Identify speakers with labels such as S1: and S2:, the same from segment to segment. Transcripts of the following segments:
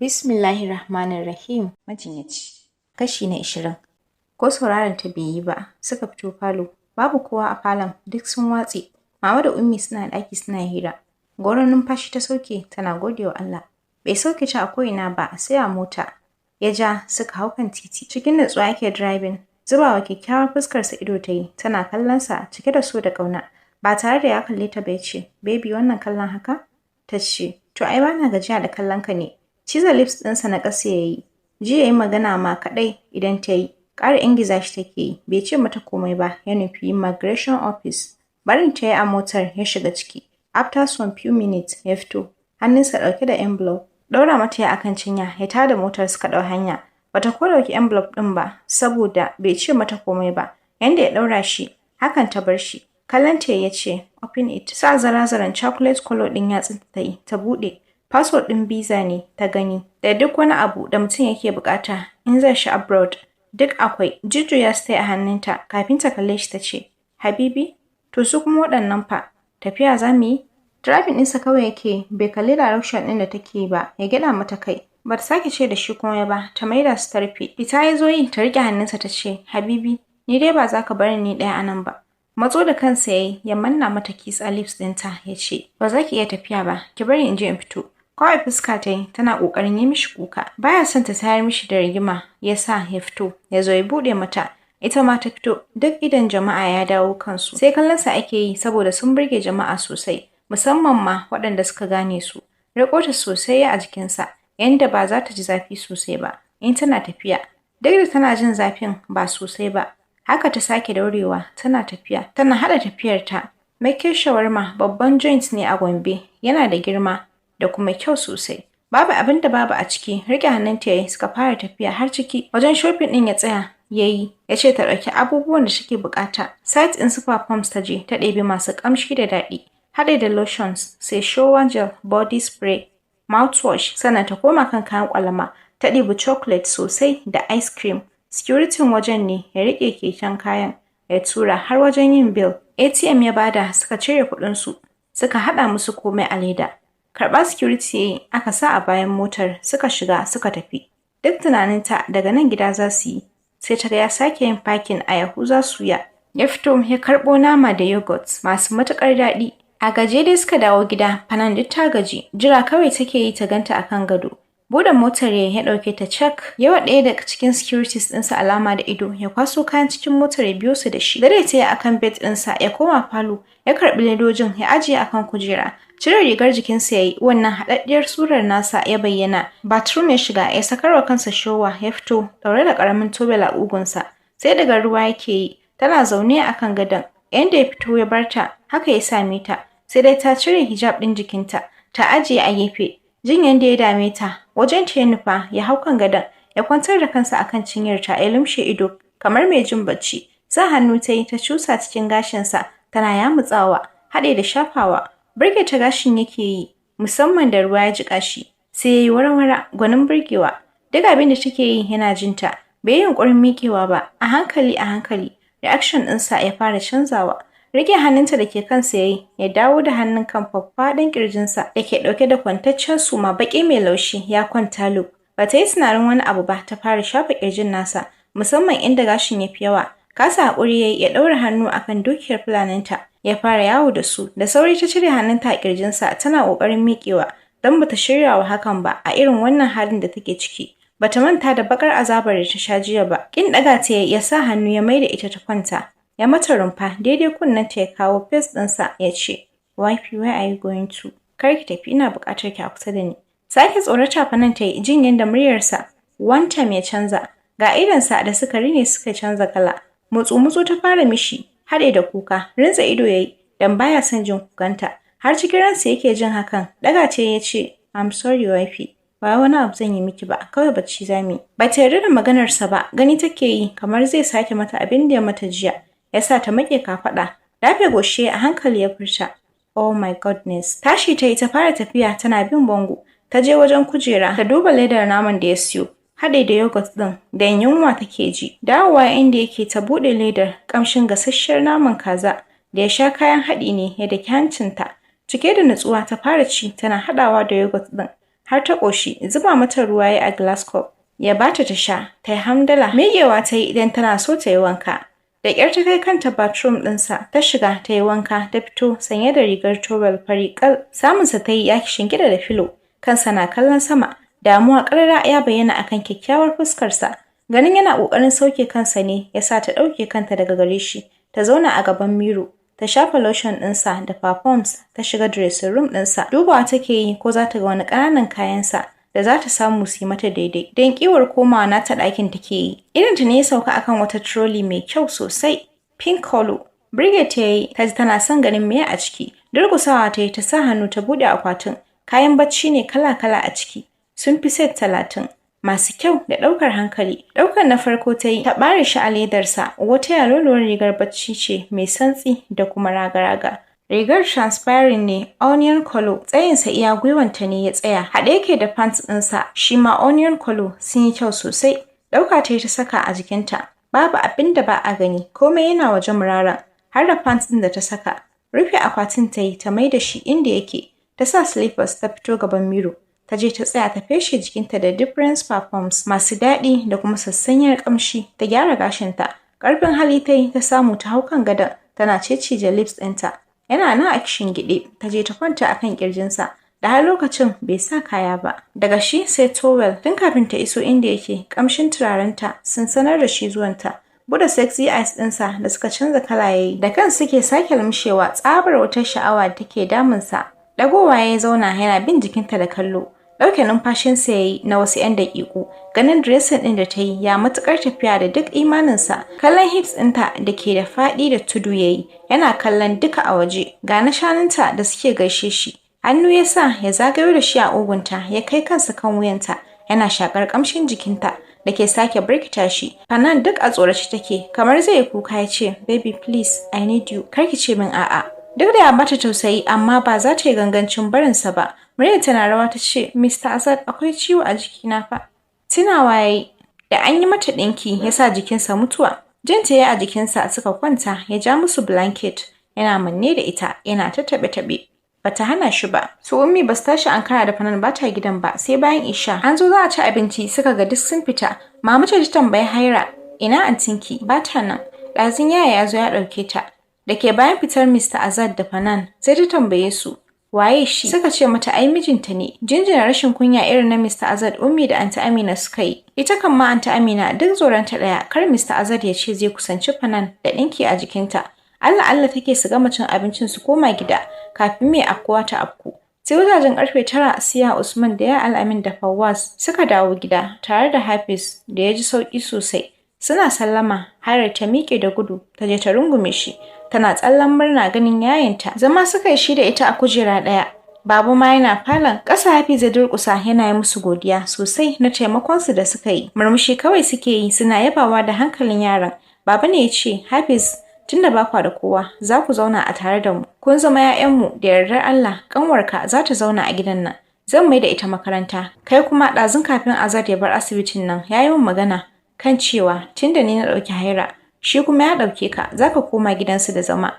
S1: Bismillahirrahmanirrahim. Majinyaci. Kashi na 20. Ko sauraron ta bai yi ba, suka fito falo. Babu kowa a falon, duk sun watse. Mama da Ummi suna ɗaki suna hira. Goron numfashi ta sauke tana gode wa Allah. Bai sauke ta a ko'ina ba sai a mota. Ya ja suka hau kan titi. Cikin natsuwa yake driving. Zubawa kyakkyawar fuskarsa ido ta yi, tana kallonsa cike da so da ƙauna. Ba tare da ya kalle ta ba ya ce, Baby wannan kallon haka? Ta ce, To ai bana gajiya da kallon ka ne. Ciza lips ɗinsa na ƙasa ya yi. Ji ya yi magana ma kaɗai idan ta yi. Ƙara ingiza shi take yi. Bai ce mata komai ba, ya nufi immigration office. Barin ta yi a motar ya shiga ciki. After some few minutes ya fito. Hannunsa ɗauke da envelope. Ɗaura mata ya akan cinya, ya tada motar suka ɗau hanya. Bata ko ɗauki envelope ɗin ba, saboda bai ce mata komai ba. Yanda ya ɗaura shi, hakan ta bar shi. Kallon ta ya ce, Open it. Sa zara-zaran chocolate color ɗin yatsun ta yi, ta buɗe. Password ɗin visa ne ta gani, da duk wani abu da mutum yake buƙata in zai shi abroad. Duk akwai. Jujjuya su ta yi a hannunta kafin ta kalle shi ta ce, Habibi, to su kuma waɗannan fa, tafiya za mu yi? Driving ɗinsa kawai yake, bai kalli direction ɗin da take ba, ya gyaɗa mata kai. Ba ta sake ce da shi komai ba, ta maida su ta rufe. Fita ya zo yi, ta riƙe hannunsa ta ce, Habibi, ni dai ba za ka bar ni ɗaya a nan ba. Matso da kansa ya yi, ya manna mata kiss a lips ɗinta, ya ce, Ba za ki iya tafiya ba, ki bari in je in fito. Kawai fuska ta yi, tana ƙoƙarin yi mishi kuka. Baya son ta tayar mishi da rigima, ya sa ya fito, ya zo ya buɗe mata. Ita ma ta fito, duk idan jama'a ya dawo kansu. Sai kallonsa ake yi saboda sun burge jama'a sosai, musamman ma waɗanda suka gane su. Riƙo ta sosai a jikinsa, yanda ba za ta ji zafi sosai ba, in tana tafiya. Duk da tana jin zafin ba sosai ba, haka ta sake daurewa, tana tafiya. Tana haɗa tafiyarta. Makin shawarma babban joint ne a Gombe, yana da girma da kuma kyau sosai. Babu abin da babu a ciki, riƙe hannunta ya yi suka fara tafiya har ciki. Wajen shopping ɗin ya tsaya, ya yi, ya ce ta ɗauki abubuwan da take buƙata. Site ɗin Super Pumps ta je, ta ɗebi masu ƙamshi da daɗi. Haɗe da lotions, sai shower gel, body spray, mouthwash, sannan ta koma kan kayan ƙwalama. Ta ɗebi chocolate sosai da ice cream. Securitin wajen ne ya riƙe keken kayan, ya tura har wajen yin bill. ATM ya bada suka cire kuɗinsu, suka haɗa musu komai a leda. Karɓa security ya yi, aka sa a bayan motar, suka shiga suka tafi. Duk tunaninta daga nan gida za su yi, sai ta ga ya sake yin parking a Yahuza Suya. Ya fito ya karɓo nama da yogurt masu matuƙar daɗi. A gaje dai suka dawo gida, Fanan duk ta gaji, jira kawai take yi ta ganta akan gado. Buɗe motar ya ɗauke ta cak, yawa ɗaya daga cikin securities ɗinsa alama da ido, ya kwaso kayan cikin motar ya biyo su da shi. Dare ta yi akan bed ɗinsa, ya koma falo, ya karɓi ledojin, ya ajiye akan kujera. Cire rigar jikinsa ya yi, wannan haɗaɗɗiyar surar nasa ya bayyana. Bathroom ya shiga, ya sakarwa kansa showa, ya fito, ɗaure da ƙaramin towel a ƙugunsa. Sai daga ruwa yake yi, tana zaune akan gadon. Yanda ya fito ya barta, haka ya same ta. Sai dai ta cire hijab ɗin jikinta, ta ajiye a gefe. Jin yanda ya dame ta, wajen ta ya nufa, ya hau kan gadon, ya kwantar da kansa akan cinyarta, ya lumshe ido, kamar mai jin bacci. Sa hannu ta yi ta cusa cikin gashinsa, tana yamutsawa, haɗe da shafawa. Burge ta gashin yake yi, musamman da ruwa ya jiƙa shi. Sai ya yi warwara, gwanin burgewa. Duk abin da take yi yana jin ta. Bai yi yunƙurin miƙewa ba, a hankali, reaction ɗinsa ya fara canzawa. Rike hannunta da ke kansa ya yi, ya dawo da hannun kan faffaɗan ƙirjinsa da ke ɗauke da kwantaccen suma baƙi mai laushi ya kwanta loop. Ba ta yi tunanin wani abu ba, ta fara shafa ƙirjin nasa, musamman inda gashin ya fi yawa. Kasa haƙuri ya yi, ya ɗaura hannu akan dukiyar fulaninta, ya fara yawo da su. Da sauri ta cire hannunta a ƙirjinsa, tana ƙoƙarin miƙewa, don ba ta shirya wa hakan ba a irin wannan halin da take ciki. Ba ta manta da baƙar azabar da ta sha jiya ba. Ƙin ɗaga ta ya sa hannu ya maida ita ta kwanta. Ya mata rumfa, daidai kunnenta ya kawo face ɗinsa ya ce, Wifey, where are you going to? Kar ki tafi, ina buƙatar ki a kusa da ni. Sake tsorata Fanan ta yi, jin yadda muryarsa one time ya canza. Ga idonsa da sukari ne suka canza kala. Mutsu-mutsu ta fara mishi, haɗe da kuka. Rinsa ido ya yi, don baya son jin kukanta. Har cikin ransa yake jin hakan. Ɗaga ce ya ce, I'm sorry wifey. Ba wani abu zan yi miki ba, kawai bacci za mu yi. Ba ta yarda da maganarsa ba, gani take yi kamar zai sake mata abin da ya mata jiya. Ya sa ta maƙe kafaɗa, dafe goshe a hankali ya furta. Oh my goodness. Tashi ta yi ta fara tafiya tana bin bango. Ta je wajen kujera ta duba ledar naman da ya siyo, haɗe da yogurt ɗin da yunwa take ji. Dawowa inda yake ta buɗe ledar, ƙamshin gasasshiyar naman kaza da ya sha kayan haɗi ne ya daki hancinta. Cike da nutsuwa ta fara ci tana haɗawa da yogurt ɗin. har ta ƙoshi, zuba mata ruwa ya a glass cup. Ya bata ta sha, ta yi hamdala. Miƙewa ta yi idan tana so ta yi wanka. Da ƙyar ta kai kanta bathroom ɗinsa, ta shiga ta yi wanka, ta fito sanye da rigar towel fari ƙal. Samunsa ta yi ya shingida da filo, kansa na kallon sama. Damuwa ƙarara ya bayyana akan kyakkyawar fuskarsa. Ganin yana ƙoƙarin sauke kansa ne ya sa ta ɗauke kanta daga gare shi, ta zauna a gaban miro. Ta shafa lotion ɗinsa da perfumes, ta shiga dressing room ɗinsa. Dubawa take yi ko za ta ga wani ƙananan kayansa da za ta samu su yi mata daidai. Don ƙiwar komawa nata ɗakin take yi. Idonta ne ya sauka akan wata trolley mai kyau sosai, pink color. Brigade ta yi, ta ji tana son ganin meye a ciki. Durƙusawa ta yi ta sa hannu ta buɗe akwatin. Kayan bacci ne kala-kala a ciki. Sun fi set 30. Masu kyau da ɗaukar hankali. Ɗaukar na farko ta yi, ta ɓare shi a ledarsa. Wata yaloluwar rigar bacci ce mai santsi da kuma raga-raga. Rigar transparent ne, onion color, tsayinsa iya gwiwanta ne ya tsaya. Haɗe yake da pants ɗinsa, shi ma onion color, sun yi kyau sosai. Ɗauka ta yi ta saka a jikinta. Babu abin da ba a gani, komai yana waje muraran. Har da pants ɗin da ta saka. Rufe akwatin ta yi, ta mai da shi inda yake. Ta sa slippers ta fito gaban miro. Ta je ta tsaya ta feshe jikinta da different perfumes masu daɗi da kuma sassanyar ƙamshi. Ta gyara gashinta. Ƙarfin hali ta yi ta samu ta hau kan gadon, tana cecije lips ɗinta. Yana nan a kishingiɗe, ta je ta kwanta a kan ƙirjinsa. Da har lokacin bai sa kaya ba. Daga shi sai towel. Tun kafin ta iso inda yake, ƙamshin turarenta sun sanar da shi zuwanta. Buɗe sexy eyes ɗinsa da suka canza kala yayi. Da kan suke sake lumshewa tsabar wutar sha'awa da take damunsa. Ɗagowa ya zauna yana bin jikinta da kallo. Ɗauke numfashinsa ya yi na wasu 'yan daƙiƙu. Ganin dressing ɗin da ta yi ya matuƙar tafiya da duk imaninsa. Kallon hips ɗinta da ke da faɗi da tudu ya yi. Yana kallon duka a waje. Ga na shanunta da suke gaishe shi. Hannu ya sa ya zagayo da shi a ugunta, ya kai kansa kan wuyanta. Yana shaƙar ƙamshin jikinta da ke sake birkita shi. Fanan duk a tsorace take, kamar zai yi kuka ya ce, "Baby please, I need you." Kar ki ce min a'a. Duk da ya bata tausayi amma ba za ta yi gangancin barinsa ba. Muryar tana rawa ta ce, "Mr. Azad, akwai ciwo a jikina fa." Tunawa yayi da an yi mata ɗinki ya sa jikinsa mutuwa. Jinta ya a jikinsa suka kwanta, ya ja musu blanket. Yana manne da ita, yana ta taɓe-taɓe. Bata hana shi ba. Su Ummi ba su tashi ankara da Fanan bata gidan ba sai bayan Isha. An zo za a ci abinci suka ga duk sun fita. Mama ce ta tambayi Haira, "Ina antinki?" Bata nan. Ɗazun yaya ya zo ya ɗauke ta. Da ke bayan fitar Mr. Azad da Fanan, sai ta tambaye su, "Waye shi?" Suka ce mata ai mijinta ne. Jinjina rashin kunya irin na Mr. Azad Ummi da Aunty Amina suka yi. Ita kan ma Aunty Amina duk zoranta ɗaya, kar Mr. Azad ya ce zai kusanci Fanan da ɗinki a jikinta. Allah take su gama cin abincin su koma gida kafin mai afkuwa ta afku. Sai wajajen karfe 9 Siya Usman da ya Al'amin da Fawaz suka dawo gida tare da Hafiz da ya ji sauki sosai. Suna sallama, Hairar ta miƙe da gudu ta je ta rungume shi. Tana tsallan murna ganin yayinta. Zama suka yi shi da ita a kujera ɗaya. Babu ma yana falon. Ƙasa Hafiz ya durƙusa yana yi musu godiya sosai na taimakonsu da suka yi. Murmushi kawai suke yi suna yabawa da hankalin yaran. Baba ne ya ce, "Hafiz, tunda ba kwa da kowa, za ku zauna a tare da mu. Kun zama 'ya'yanmu da yardar Allah, ƙanwarka za ta zauna a gidan nan. Zan mai da ita makaranta. Kai kuma ɗazun kafin Azad ya bar asibitin nan, ya yi min magana kan cewa tunda ni na ɗauki Haira, shi kuma ya ɗauke ka, za ka koma gidansu da zama.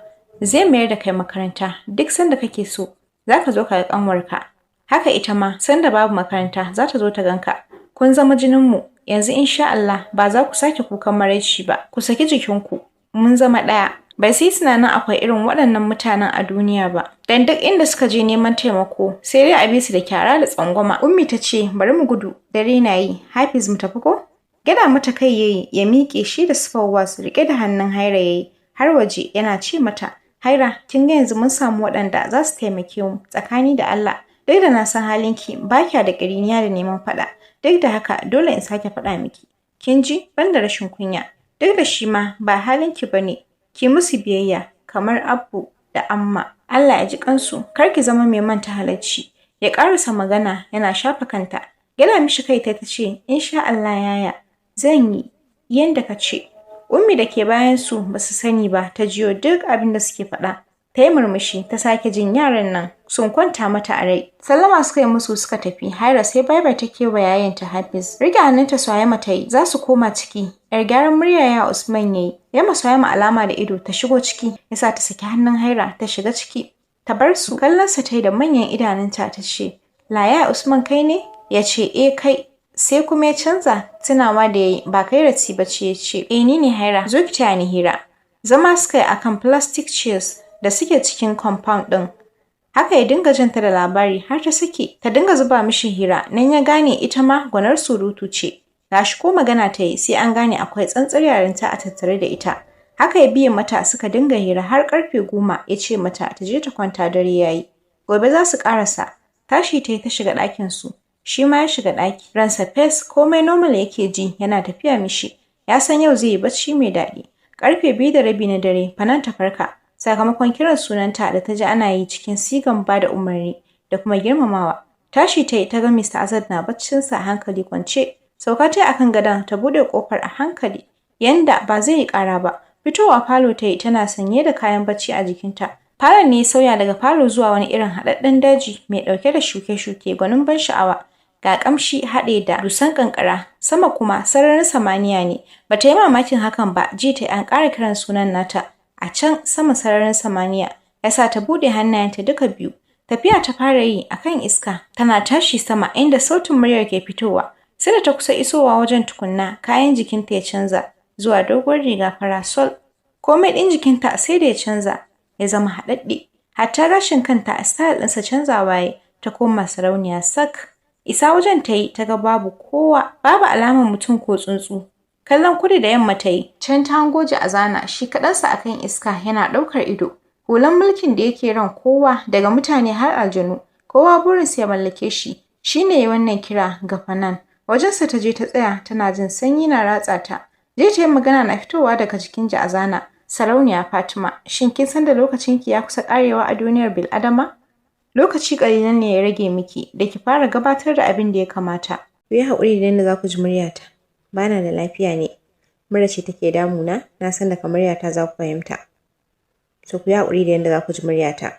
S1: Zai mayar da kai makaranta, duk sanda kake so, za ka zo ka ga ƙanwarka. Haka ita ma, sanda babu makaranta, za ta zo ta ganka. Kun zama jininmu, yanzu insha Allah ba za ku sake kukan maraici ba. Ku saki jikinku. Mun zama ɗaya." Bai sai tunanin akwai irin waɗannan mutanen a duniya ba. Dan duk inda suka je neman taimako, sai dai a bi su da kyara da tsangwama. Ummi ta ce, "Bari mu gudu, dare na yi, Hafiz mu tafi ko?" Gada mata kai yayi, ya miƙe shi da Fawaz riƙe da hannun Haira yayi, har waje yana ce mata, "Haira, kin ga yanzu mun samu waɗanda za su taimake mu, tsakani da Allah. Duk da na san halinki, ba kya da ƙiriniya da neman faɗa. Duk da haka, dole in sake faɗa miki. Kin ji? Ban da rashin kunya. Duk da shi ma ba halinki ba ne, ki musu biyayya kamar Abbu da Amma. Allah ya ji kansu, kar ki zama mai manta halacci." Ya ƙarasa magana yana shafa kanta. Gyana mishi kai ta ce, "Insha Allah yaya, zan yi yanda ka ce." Ummi da ke bayan su ba su sani ba ta jiyo duk abin da suke faɗa. Ta yi murmushi ta sake jin yaran nan sun kwanta mata a rai. Sallama suka yi musu suka tafi. Haira sai bye take wa yayanta Hafiz. Rike hannunta Suhaima ta yi, za su koma ciki. Yar gyaran murya ya Usman yayi. Ya ma Suhaima alama da ido ta shigo ciki. Ya sa ta saki hannun Haira ta shiga ciki. Ta bar su. Kallonsa ta yi da manyan idanunta ta ce, "Laya Usman kai ne?" ya ce kai, sai kuma ya canza tunawa da yayi ba Kairati ba ce ya ce ni ne Haira, zo ki taya ni hira. Zama suka yi akan plastic chairs da suke cikin compound ɗin. Haka ya dinga janta da labari har ta sake ta dinga zuba mishi hira, nan ya gane ita ma gwanar surutu ce. Gashi ko magana ta yi sai an gane akwai tsantsar yarinta a tattare da ita. Haka ya biye mata suka dinga hira har karfe 10 ya ce mata ta je ta kwanta dare yayi. Gobe za su karasa. Tashi ta yi ta shiga ɗakin su. Shi ma ya shiga ɗaki. Ransa fes komai normal yake ji yana tafiya mishi. Ya san yau zai yi bacci mai daɗi. Karfe 2:30 na dare Fanan ta farka. Sakamakon kiran sunanta da ta ji ana yi cikin sigan ba da umarni da kuma girmamawa. Tashi ta yi ta ga Mr. Azad na baccinsa a hankali kwance. Sauka ta yi akan gadon ta buɗe ƙofar a hankali yanda ba zai yi ƙara ba. Fitowa falo ta yi tana sanye da kayan bacci a jikinta. Falon ne ya sauya daga falo zuwa wani irin haɗaɗɗen daji mai ɗauke da shuke-shuke gwanin ban sha'awa. Ga ƙamshi haɗe da dusan ƙanƙara, sama kuma sararin samaniya ne. Ba ta yi mamakin hakan ba, ji ta an ƙara kiran sunan nata a can sama sararin samaniya. Ya sa ta buɗe hannayenta duka biyu. Tafiya ta fara yi a kan iska, tana tashi sama inda sautin muryar ke fitowa. Sai da ta kusa isowa wajen tukunna, kayan jikinta ya canza zuwa doguwar riga farasol. Komai ɗin jikinta sai da ya canza, ya zama haɗaɗɗe. Hatta gashin kanta a style ɗinsa canzawa ya ta koma sarauniya sak. Isa wajen ta yi ta ga babu kowa, babu alamar mutum ko tsuntsu. Kallon kudu da yamma ta yi, can ta hango Ja'azana shi kaɗansa a kan iska yana ɗaukar ido. Hulan mulkin da yake ran kowa daga mutane har aljanu, kowa burinsa ya mallake shi. Shi ne wannan kira ga Fanan. Wajensa ta je ta tsaya tana jin sanyi na ratsa ta. Je ta yi magana na fitowa daga jikin Ja'azana. Sarauniya Fatima, shin kin san da lokacinki ya kusa ƙarewa a duniyar bil'adama? Lokaci ƙalilan ne ya rage miki da ki fara gabatar da abin da ya kamata. Ku yi haƙuri da yadda za ku ji muryata. Ba na da lafiya ne. Mura ce take damuna, na san daga muryata za ku fahimta. So ku yi haƙuri da yadda za ku ji muryata.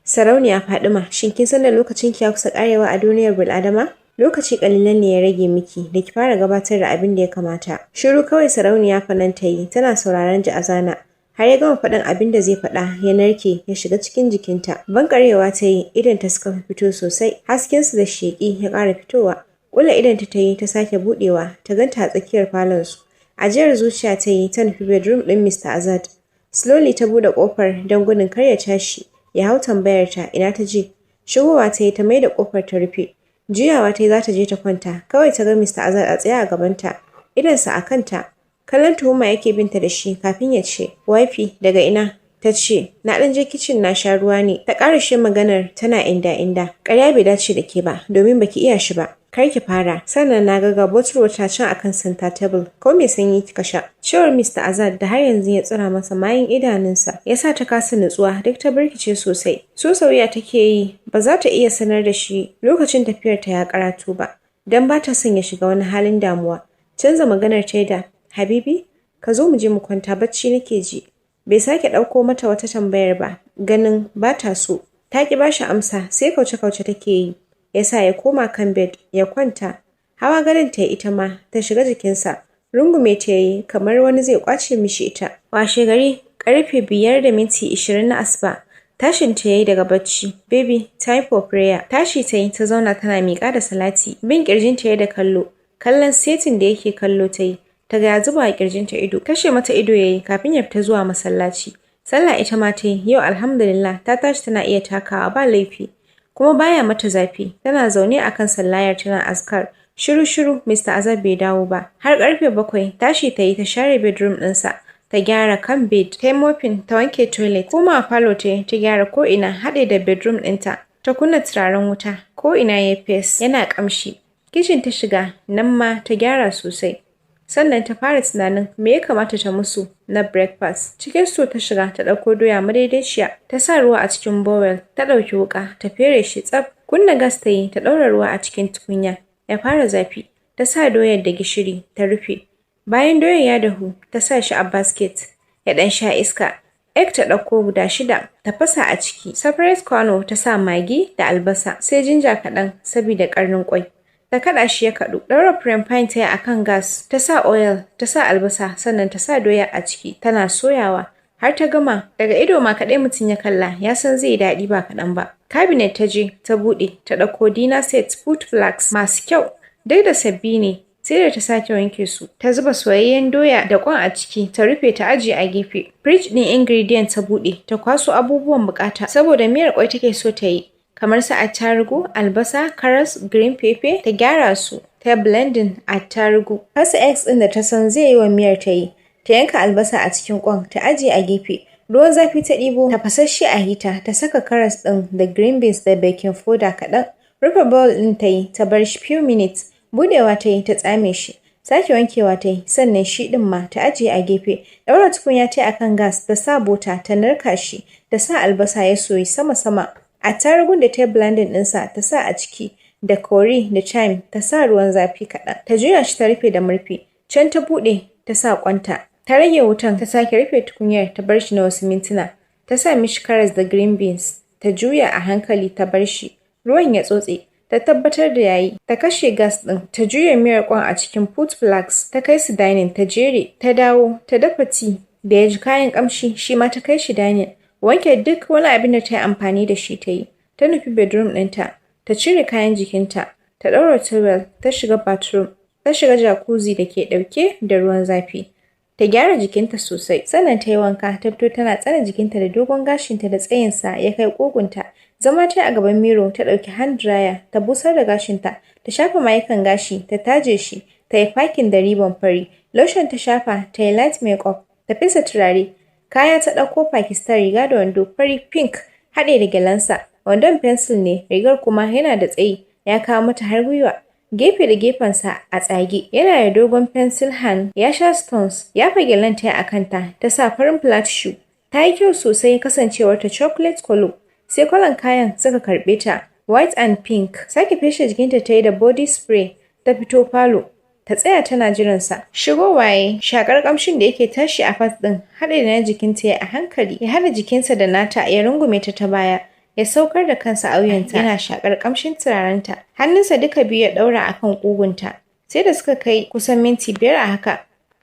S1: Sarauniya Fatima, shin kin san da lokacinki ya kusa ƙarewa a duniyar bil'adama? Lokaci ƙalilan ne ya rage miki da ki fara gabatar da abin da ya kamata. Shiru kawai Sarauniya Fanan ta yi, tana sauraron Ja'azana. Har ya gama faɗin abin da zai faɗa ya narke ya shiga cikin jikinta. Bankarewa ta yi, idonta suka fito sosai, haskensu da sheƙi ya ƙara fitowa. Ƙulla idonta ta yi ta sake buɗewa, ta ganta a tsakiyar falonsu. Ajiyar zuciya ta yi ta nufi bedroom ɗin Mr. Azad. Slowly ta buɗe ƙofar don gudun kar ya tashi, ya hau tambayar ta ina ta je. Shigowa ta yi ta maida ƙofar ta rufe. Juyawa ta yi za ta je ta kwanta, kawai ta ga Mr. Azad a tsaye a gabanta, idonsa a kanta. Kallon tuhuma yake binta da shi kafin ya ce, "Wifi, daga ina?" Ta ce, "Na ɗan je kicin na sha ruwa ne." Ta ƙarashe maganar tana inda. "Ƙarya bai dace da ke ba, domin baki iya shi ba. Kar ki fara." Sannan na ga bottle water can akan center table. Ko me sanyi kika sha? Cewar Mr. Azad da har yanzu ya tsira masa mayin idanunsa. Ya sa ta kasa nutsuwa, duk ta birkice sosai. So sauya take yi, ba za ta iya sanar da shi lokacin tafiyar ta ya karatu ba, dan ba ta son ya shiga wani halin damuwa. Canza maganar ta da, "Habibi, ka zo mu je mu kwanta, bacci nake ji." Bai sake ɗauko mata wata tambayar ba, ganin ba ta so. Ta ki bashi amsa, sai kauce-kauce take yi. Ya sa ya koma kan bed, ya kwanta. Hawa gadon ta ita ma, ta shiga jikinsa. Rungume ta yi kamar wani zai kwace mishi ita. Washe gari, karfe 5:20 na asuba. Tashin ta yayi daga bacci. "Baby, time for prayer." Tashi ta yi ta zauna tana miƙa da salati. Bin ƙirjin ta da kallo. Kallon setin da yake kallo ta yi. Ta ga ya zuba a ƙirjinta ido. Kashe mata ido yayi kafin ya fita zuwa masallaci. Sallah ita ma ta yi. Yau alhamdulillah ta tashi tana iya takawa ba laifi. Kuma baya mata zafi. Tana zaune akan sallayar tana azkar. Shiru Mr. Azad bai dawo ba. Har karfe 7 tashi ta yi ta share bedroom ɗinsa. Ta gyara kan bed. Ta yi mopping, ta wanke toilet. Kuma a falo ta gyara ko ina haɗe da bedroom ɗinta. Ta kunna turaren wuta. Ko ina ya fes yana ƙamshi. Kitchen ta shiga, nan ma ta gyara sosai. Sannan ta fara tunanin me ya kamata ta musu na breakfast. Cikin so ta shiga ta ɗauko doya madaidaiciya, ta sa ruwa a cikin bowl, ta ɗauki wuƙa, ta fere shi tsaf. Kunna gas ta yi, ta ɗaura ruwa a cikin tukunya, ya fara zafi. Ta sa doyar da gishiri, ta rufe. Bayan doyar ya dahu, ta sa shi a basket, ya ɗan sha iska. Egg ta ɗauko guda 6, ta fasa a ciki. Separate kwano ta sa magi da albasa, sai jinja kaɗan saboda ƙarnin ƙwai. Ta kaɗa shi ya kaɗu. Ɗaura frying pan ta yi a kan gas. Ta sa oil, ta sa albasa, sannan ta sa doya a ciki. Tana soyawa har ta gama. Daga ido ma kaɗai mutum ya kalla, ya san zai daɗi ba kaɗan ba. Cabinet ta je ta buɗe ta ɗauko dinner set food flags masu kyau duk da sabbi ne. Sai da ta sake wanke su, ta zuba soyayyen doya da ƙwan a ciki, ta rufe ta ajiye a gefe. Fridge ɗin ingredient ta buɗe, ta kwaso abubuwan buƙata saboda miyar ƙwai take so ta yi, kamar su attarugu, albasa, karas, green pepper, ta gyara su, ta blending attarugu. Fasa eggs ɗin da ta san zai yi wa miyar ta yi, ta yanka albasa a cikin ƙwan, ta ajiye a gefe. Ruwan zafi ta ɗibo, tafasasshe a hita, ta saka karas ɗin da green beans da baking powder kaɗan. Rufe bowl ɗin ta yi, ta bar shi few minutes. Budewa ta yi ta tsame shi, sake wankewa ta yi, sannan shi ɗin ma ta ajiye a gefe. Ɗaura tukunya ta yi a kan gas, ta sa bota, ta narka shi, ta sa albasa ya soyi sama-sama. Attarugun da ta yi blending ɗinsa ta sa a ciki, da curry da thyme, ta sa ruwan zafi kaɗan. Ta juya shi ta rufe da murfi. Can ta buɗe, ta sa ƙwanta. Ta rage wutan, ta sake rufe tukunyar, ta bar shi na wasu mintuna. Ta sa mishi karas da green beans, ta juya a hankali ta bar shi. Ruwan ya tsotse. Ta tabbatar da yayi, ta kashe gas ɗin, ta juya miyar ƙwan a cikin food flags, ta kai su dining, ta jere, ta dawo, ta dafa tea da ya ji kayan ƙamshi, shi ma ta kai shi dining. Wanke duk wani abin da ta yi amfani da shi ta yi. Ta nufi bedroom ɗinta, ta cire kayan jikinta, ta ɗaura towel, ta shiga bathroom, ta shiga jacuzzi da ke ɗauke da ruwan zafi. Ta gyara jikinta sosai, sannan ta yi wanka, ta fito tana tsane jikinta da dogon gashinta da tsayinsa ya kai ƙugunta. Zama ta a gaban miro, ta ɗauki hand dryer, ta busar da gashinta, ta shafa mayukan gashi, ta taje shi, ta yi fakin da ribon fari. Lotion ta shafa, ta yi light makeup, ta fesa turare. Kaya ta ɗauko Pakistan riga da wando fari pink haɗe da gyalensa. Wandon pencil ne, rigar kuma yana da tsayi, ya kawo mata har gwiwa. Gefe da gefensa a tsage, yana da dogon pencil hand, ya sha stones, ya fa gyalen ta a kanta, ta sa farin flat shoe. Ta yi kyau sosai kasancewar ta chocolate color. Sai kwalan kayan suka karɓe ta, white and pink. Sake feshe jikinta ta yi da body spray, ta fito falo. Ta tsaya tana jiransa. Shigo waye, shakar ƙamshin da yake tashi a fat ɗin, haɗe da na jikinta ya a hankali. Ya haɗa jikinsa da nata, ya rungume ta ta baya. Ya saukar da kansa a wuyanta, yana shakar ƙamshin turarenta. Hannunsa duka biyu ya ɗaura a kan ƙugunta. Sai da suka kai kusan minti 5 a haka.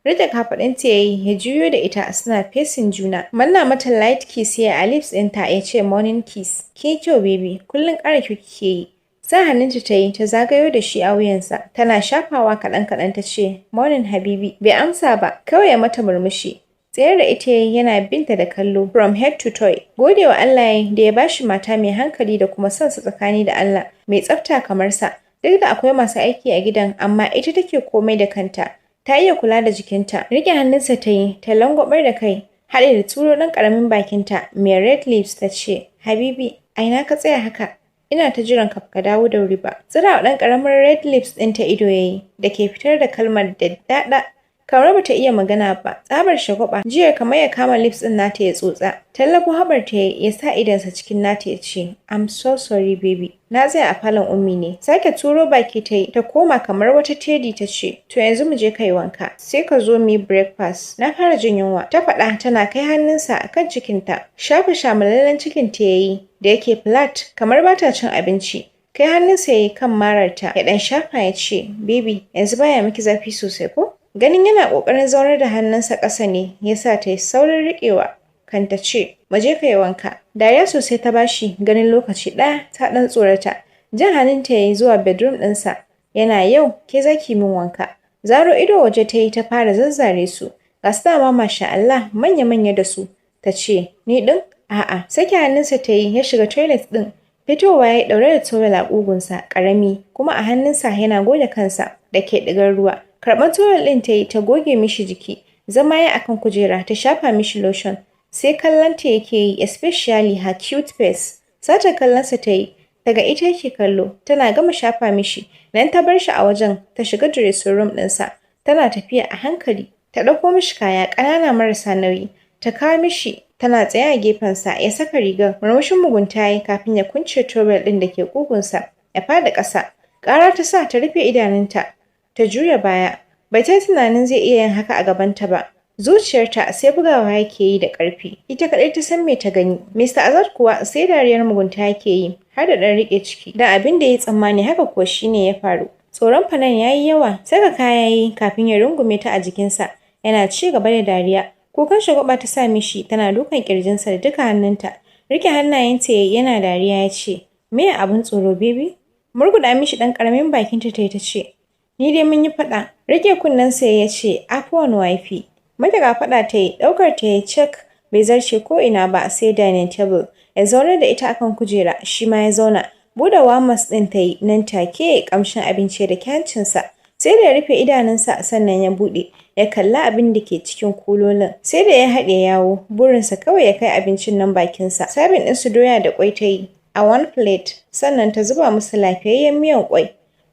S1: Rike kafaɗinta ya yi, ya juyo da ita suna fesin juna. Manna mata light kiss ya a lips ɗinta ya ce morning kiss. Ki kyau baby, kullum ƙara kyau kike yi. Sa hannunta ta yi, ta zagayo da shi a wuyansa. Tana shafawa kaɗan-kaɗan ta ce morning habibi. Bai amsa ba, kawai ya mata murmushi. Tsayar da ita yana binta da kallo from head to toe. Gode wa Allah da ya bashi mata mai hankali da kuma son sa tsakani da Allah, mai tsafta kamar sa. Duk da akwai masu aiki a gidan, amma ita take komai da kanta. Ta iya kula da jikinta. Rike hannunsa ta yi, ta langwabar da kai, haɗe da turo ɗan ƙaramin bakinta mai red lips ta ce, Habibi, a ina ka tsaya haka? Ina ta jiran ka dawo da wuri ba. Tsira ɗan ƙaramin red lips ɗinta ido ya yi, da ke fitar da kalmar daddaɗa. Kamar ba ta iya magana ba, tsabar shagwaɓa, jiyar kamar ya kama lips ɗin nata ya tsotsa. Tallafo haɓar ta ya sa idonsa cikin nata ya ce, I'm so sorry baby. Na tsaya a falon ummi ne. Sake turo baki ta yi, ta koma kamar wata teddy ta ce, to yanzu mu je ka yi wanka, sai ka zo mu yi breakfast. Na fara jin yunwa. Ta faɗa tana kai hannunsa a kan cikinta. Shafa shamalallen cikinta ya yi, da yake flat kamar ba ta cin abinci. Kai hannunsa ya yi kan mararta, ya ɗan shafa ya ce, baby, yanzu baya miki zafi sosai ko? Ganin yana ƙoƙarin zaunar da hannunsa ƙasa ne, ya sa ta yi saurin riƙewa. Kan ta ce, mu je ka yi wanka. Dariya sosai ta bashi, ganin lokaci ɗaya ta ɗan tsorata. Jan hannunta ya yi zuwa bedroom ɗinsa. Yana yau, ke za ki min wanka. Zaro ido waje ta yi ta fara zazzare su. Ga su dama masha Allah, manya-manya da su. Ta ce, ni ɗin? A'a. Sake hannunsa ta yi, ya shiga toilet ɗin. Fitowa ya yi ɗaure da towel a ƙugunsa, ƙarami, kuma a hannunsa yana goge kansa da ke ɗigar ruwa. Karɓar towel ɗin ta yi ta goge mishi jiki, zama ya akan kujera ta shafa mishi lotion. Sai kallonta yake yi, especially her cute face. Sata kallonsa ta yi, daga ita yake kallo, tana gama shafa mishi. Nan ta bar shi a wajen, ta shiga dressing room ɗinsa. Tana tafiya a hankali, ta ɗauko mishi kaya ƙanana marasa nauyi, ta kawo mishi. Tana tsaye a gefensa, ya saka rigar. Murmushin mugunta ya yi kafin ya kunce towel ɗin da ke ƙugunsa, ya faɗi ƙasa. Ƙara ta sa ta rufe idanunta. Ta juya baya, bai ta tunanin zai iya yin haka a gabanta ba. Zuciyarta sai bugawa yake yi da ƙarfi. Ita kaɗai ta san me ta gani. Mr. Azad kuwa sai dariyar mugunta yake yi, har da ɗan riƙe ciki. Da abin da ya yi tsammani haka kuwa shi ne ya faru. Tsoron Fanan ya yi yawa, saka kaya yi kafin ya rungume ta a jikinsa. Yana ci gaba da dariya. Kukan shagwaɓa ta sa mishi, tana dukan ƙirjinsa da duka hannunta. Rike hannayenta yana dariya ya ce, me abin tsoro baby? Murguɗa mishi ɗan ƙaramin bakinta ta yi ta ce, ni dai mun yi faɗa. Rike kunnensa ya ce, afuwan wifi. Madaga faɗa ta yi, ɗaukar ta ya cak bai zarce ko ina ba sai dining table. Ya zaunar da ita akan kujera, shi ma ya zauna. Buɗe wamas ɗin ta yi nan take ƙamshin abinci da kyancinsa. Sai da ya rufe idanunsa sannan ya buɗe. Ya kalla abin da ke cikin kulolin. Sai da ya haɗe yawo, burinsa kawai ya kai abincin nan bakinsa. Sabin ɗinsu doya da ƙwai ta yi a one plate, sannan ta zuba musu lafiyayyen miyan ƙwai.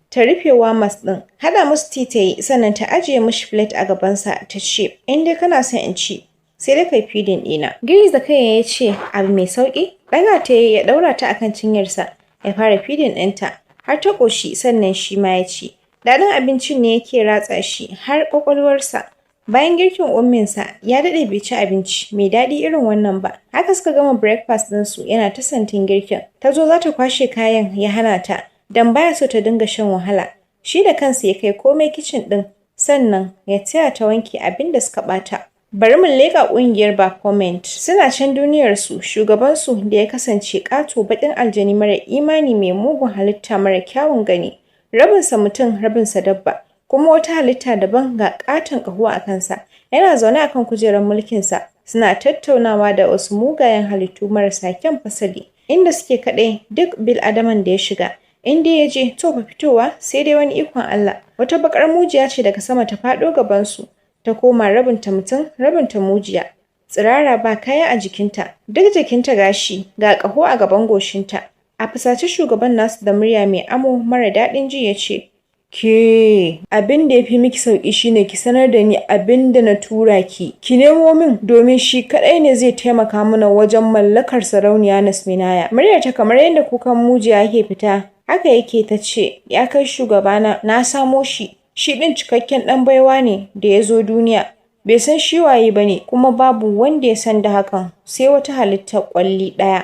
S1: Ta rufe wamas ɗin, haɗa musu tea ta yi, sannan ta ajiye mishi plate a gabansa ta ce, in dai kana son in ci, sai dai kai feeding ɗina. Girgiza kai ya ce, abu mai sauƙi? Ɗaga ta ya ɗaura ta akan cinyarsa, ya fara feeding ɗinta, har ta ƙoshi sannan shi ma ya ci. Daɗin abincin ne yake ratsa shi har ƙwaƙwalwarsa. Bayan girkin umminsa, ya daɗe bai ci abinci mai daɗi irin wannan ba. Haka suka gama breakfast ɗinsu yana ta santin girkin. Ta zo za ta kwashe kayan ya hana ta, don baya so ta dinga shan wahala. Shi da kansa ya kai komai kicin ɗin, sannan ya taya ta wanke abin da suka ɓata. Bari mu leƙa ƙungiyar Baphomet. Suna can duniyarsu, shugabansu da ya kasance ƙato baƙin aljani mara imani mai mugun halitta mara kyawun gani. Rabinsa mutum, rabinsa dabba, kuma wata halitta daban ga ƙaton ƙaho a kansa. Yana zaune a kan kujerar mulkinsa, suna tattaunawa da wasu mugayen halittu marasa kyan fasali. Inda suke kaɗai duk bil'adaman da ya shiga. In dai ya je, to fa fitowa sai dai wani ikon Allah. Wata baƙar mujiya ce daga sama ta faɗo gabansu. Ta koma rabinta mutum, rabinta mujiya. Tsirara ba kaya a jikinta, duk jikinta gashi, ga ƙaho a gaban goshinta. A fusace shugaban nasu da murya mai amo mara daɗin ji ya ce, ke abin da ya fi miki sauƙi shine ki sanar da ni abin da na tura ki. Ki nemo min domin shi kaɗai ne zai taimaka mana wajen mallakar sarauniya Nasminaya. Muryarta kamar yadda kukan mujiya yake fita, haka yake ta ce, ya kai shugabana, na samo shi. Shi ɗin cikakken ɗan baiwa ne da ya zo duniya. Bai san shi waye ba ne, kuma babu wanda ya san da hakan sai wata halittar ƙwalli ɗaya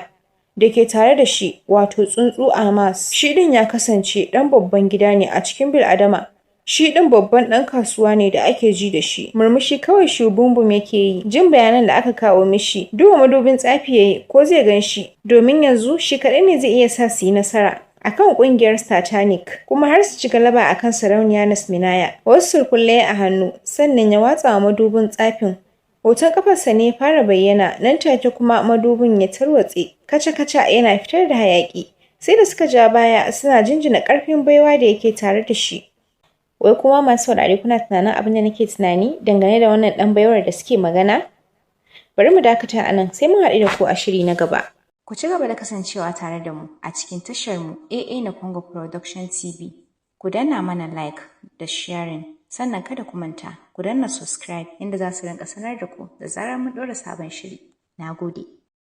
S1: da ke tare da shi, wato tsuntsu Amas. Shi ɗin ya kasance ɗan babban gida ne a cikin bil'adama. Shi ɗin babban ɗan kasuwa ne da ake ji da shi. Murmushi kawai Shubumbum yake yi. Jin bayanan da aka kawo mishi, duba madubin tsafi ya yi ko zai gan shi, domin yanzu shi kaɗai ne zai iya sa su yi nasara akan ƙungiyar Satanic, kuma har su ci galaba akan sarauniya Nasminaya. Wasu surkulle a hannu, sannan ya watsa wa madubin tsafin. Hoton kafarsa ne ya fara bayyana, nan take kuma madubin ya tarwatse, kaca-kaca yana fitar da hayaƙi. Sai da suka ja baya suna jinjina ƙarfin baiwa da yake tare da shi. Wai kuma masu saurare kuna tunanin abin da nake tunani dangane da wannan ɗan baiwar da suke magana? Bari mu dakata a nan, sai mun haɗu da ku a shiri na gaba. Ku ci gaba da kasancewa tare da mu a cikin tasharmu AA na Congo Production TV. Ku danna mana like da sharing, sannan kada ku manta ku danna subscribe inda za su rinƙa sanar da ku da zarar mun ɗora sabon shiri. Na gode.